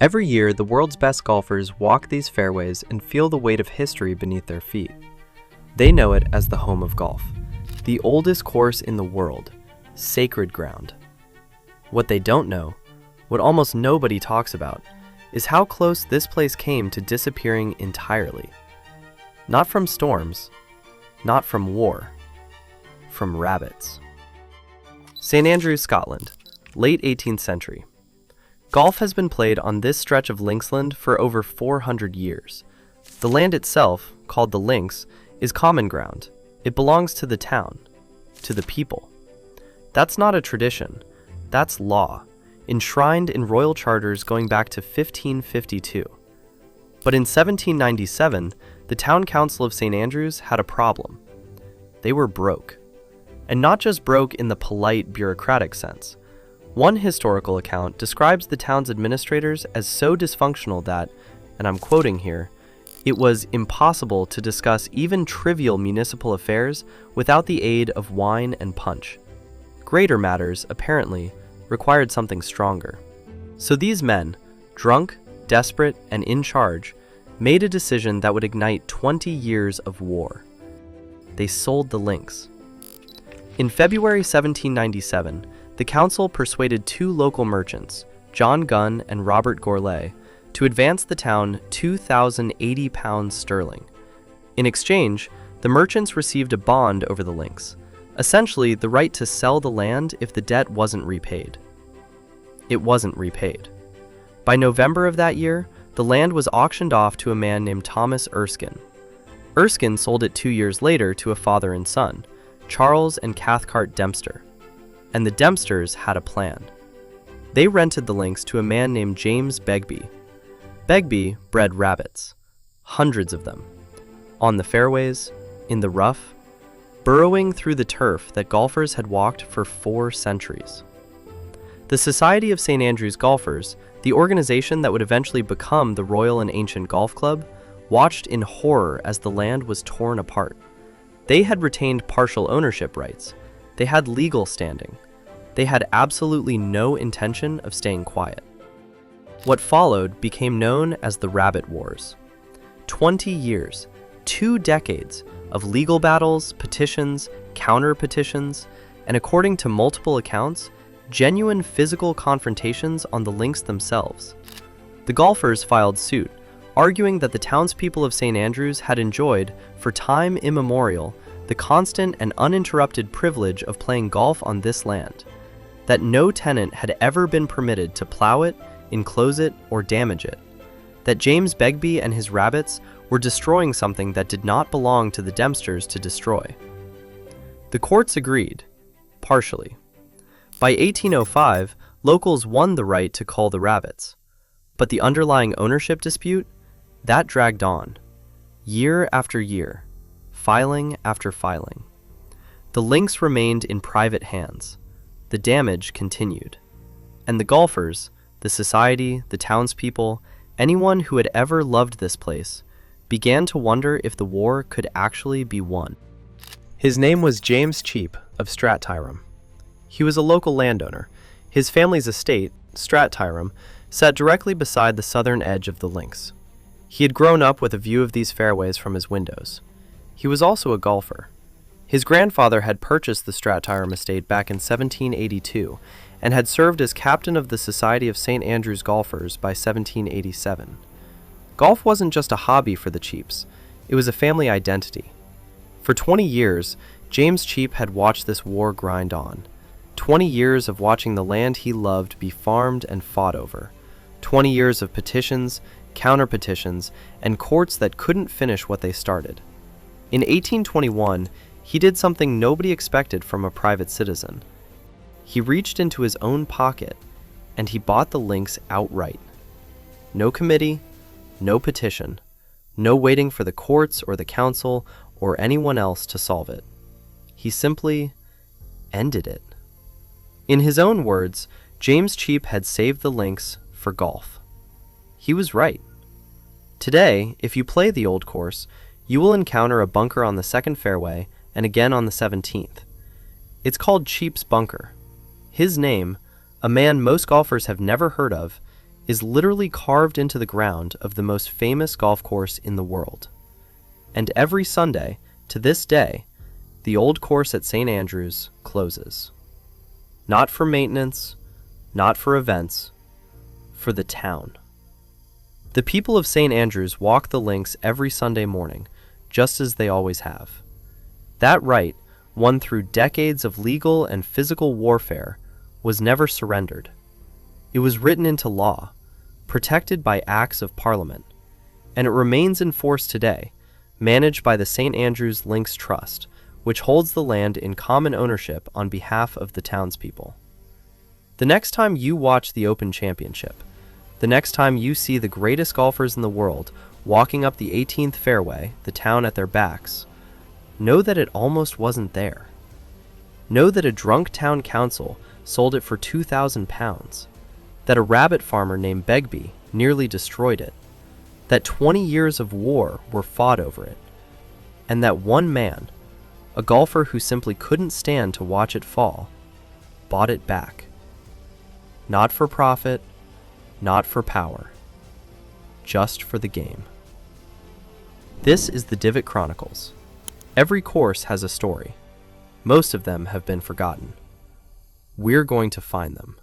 Every year, the world's best golfers walk these fairways and feel the weight of history beneath their feet. They know it as the home of golf, the oldest course in the world, sacred ground. What they don't know, what almost nobody talks about, is how close this place came to disappearing entirely. Not from storms, not from war, from rabbits. St. Andrews, Scotland, late 18th century. Golf has been played on this stretch of linksland for over 400 years. The land itself, called the links, is common ground. It belongs to the town, to the people. That's not a tradition, that's law, enshrined in royal charters going back to 1552. But in 1797, the town council of St. Andrews had a problem. They were broke. And not just broke in the polite, bureaucratic sense. One historical account describes the town's administrators as so dysfunctional that, and I'm quoting here, it was impossible to discuss even trivial municipal affairs without the aid of wine and punch. Greater matters, apparently, required something stronger. So these men, drunk, desperate, and in charge, made a decision that would ignite 20 years of war. They sold the links. In February 1797, the council persuaded two local merchants, John Gunn and Robert Gourlay, to advance the town 2,080 pounds sterling. In exchange, the merchants received a bond over the links, essentially the right to sell the land if the debt wasn't repaid. It wasn't repaid. By November of that year, the land was auctioned off to a man named Thomas Erskine. Erskine sold it 2 years later to a father and son, Charles and Cathcart Dempster. And the Dempsters had a plan. They rented the links to a man named James Begbie. Begbie bred rabbits, hundreds of them, on the fairways, in the rough, burrowing through the turf that golfers had walked for 4 centuries. The Society of St. Andrews Golfers, the organization that would eventually become the Royal and Ancient Golf Club, watched in horror as the land was torn apart. They had retained partial ownership rights. They had legal standing. They had absolutely no intention of staying quiet. What followed became known as the Rabbit Wars. 20 years, 2 decades of legal battles, petitions, counter-petitions, and according to multiple accounts, genuine physical confrontations on the links themselves. The golfers filed suit, arguing that the townspeople of St. Andrews had enjoyed, for time immemorial, the constant and uninterrupted privilege of playing golf on this land, that no tenant had ever been permitted to plow it, enclose it, or damage it, that James Begbie and his rabbits were destroying something that did not belong to the Dempsters to destroy. The courts agreed, partially. By 1805, locals won the right to cull the rabbits, but the underlying ownership dispute, that dragged on, year after year, filing after filing. The links remained in private hands. The damage continued. And the golfers, the society, the townspeople, anyone who had ever loved this place, began to wonder if the war could actually be won. His name was James Cheap of Strattyrum. He was a local landowner. His family's estate, Strattyrum, sat directly beside the southern edge of the links. He had grown up with a view of these fairways from his windows. He was also a golfer. His grandfather had purchased the Strattyrum estate back in 1782 and had served as captain of the Society of St. Andrews Golfers by 1787. Golf wasn't just a hobby for the Cheaps, it was a family identity. For 20 years, James Cheap had watched this war grind on. 20 years of watching the land he loved be farmed and fought over. 20 years of petitions, counter-petitions, and courts that couldn't finish what they started. In 1821, he did something nobody expected from a private citizen. He reached into his own pocket, and he bought the links outright. No committee, no petition, no waiting for the courts or the council or anyone else to solve it. He simply ended it. In his own words, James Cheap had saved the links for golf. He was right. Today, if you play the old course, you will encounter a bunker on the second fairway and again on the 17th. It's called Cheap's Bunker. His name, a man most golfers have never heard of, is literally carved into the ground of the most famous golf course in the world. And every Sunday, to this day, the old course at St. Andrews closes. Not for maintenance, not for events, for the town. The people of St. Andrews walk the links every Sunday morning, just as they always have. That right, won through decades of legal and physical warfare, was never surrendered. It was written into law, protected by acts of Parliament, and it remains in force today, managed by the St. Andrews Links Trust, which holds the land in common ownership on behalf of the townspeople. The next time you watch the Open Championship, the next time you see the greatest golfers in the world walking up the 18th fairway, the town at their backs, know that it almost wasn't there. Know that a drunk town council sold it for £2,000, that a rabbit farmer named Begbie nearly destroyed it, that 20 years of war were fought over it, and that one man, a golfer who simply couldn't stand to watch it fall, bought it back. Not for profit, not for power, just for the game. This is the Divot Chronicles. Every course has a story. Most of them have been forgotten. We're going to find them.